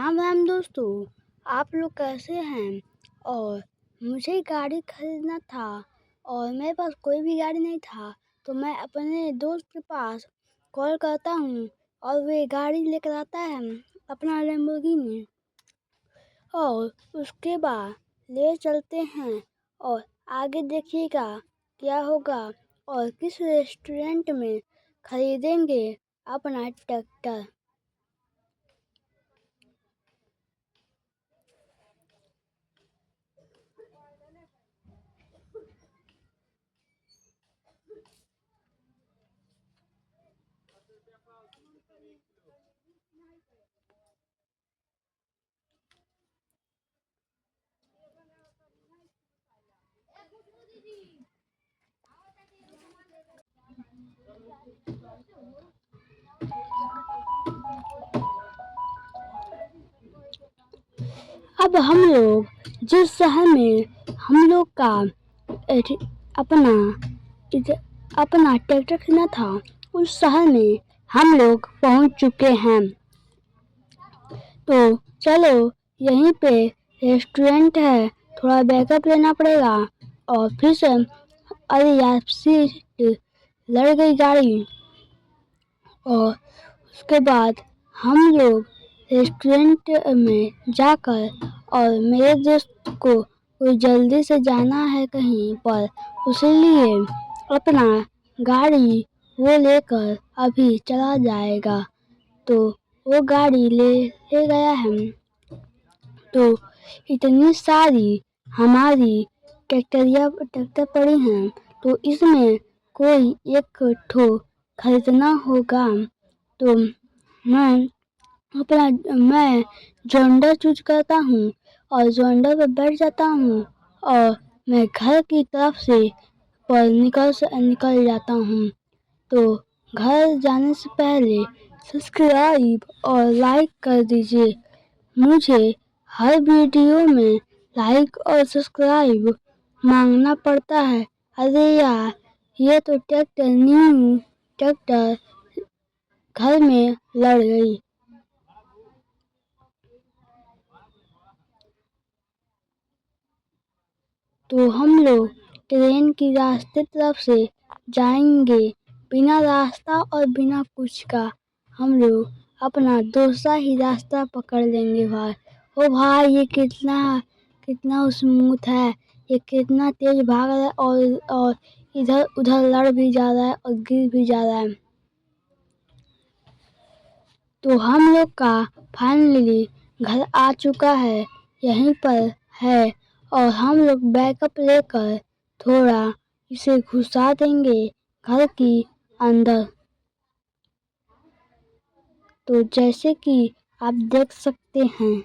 राम राम दोस्तों, आप लोग कैसे हैं। और मुझे गाड़ी खरीदना था और मेरे पास कोई भी गाड़ी नहीं था, तो मैं अपने दोस्त के पास कॉल करता हूँ और वे गाड़ी लेकर आता है अपना लैम्बोर्गिनी, और उसके बाद ले चलते हैं और आगे देखिएगा क्या होगा और किस रेस्टोरेंट में खरीदेंगे अपना ट्रैक्टर। अब हम लोग जिस शहर में हम लोग का अपना ट्रैक्टर खरीदना था, उस शहर में हम लोग पहुंच चुके हैं। तो चलो, यहीं पे रेस्टोरेंट है, थोड़ा बैकअप लेना पड़ेगा। और फिर से अरे यार, सीट लड़ गई गाड़ी। और उसके बाद हम लोग रेस्टोरेंट में जाकर, और मेरे दोस्त को कोई जल्दी से जाना है कहीं पर, इसलिए अपना गाड़ी वो लेकर अभी चला जाएगा। तो वो गाड़ी ले गया है। तो इतनी सारी हमारी ट्रैक्टर पड़ी हैं, तो इसमें कोई एक ठो खरीदना होगा। तो मैं जोंडा चूज करता हूँ और जोंडा पे बैठ जाता हूँ और मैं घर की तरफ से निकल जाता हूँ। तो घर जाने से पहले सब्सक्राइब और लाइक कर दीजिए। मुझे हर वीडियो में लाइक और सब्सक्राइब मांगना पड़ता है। अरे यार, ये तो न्यू ट्रैक्टर घर में लड़ गई। तो हम लोग ट्रेन की रास्ते तरफ से जाएंगे, बिना रास्ता और बिना कुछ का हम लोग अपना दूसरा ही रास्ता पकड़ लेंगे। भाई ओ भाई, ये कितना स्मूथ है, ये कितना तेज भाग रहा है और इधर उधर लड़ भी जा रहा है और गिर भी जा रहा है। तो हम लोग का फाइनली घर आ चुका है, यहीं पर है। और हम लोग बैकअप लेकर थोड़ा इसे घुसा देंगे घर की अंदर। तो जैसे कि आप देख सकते हैं,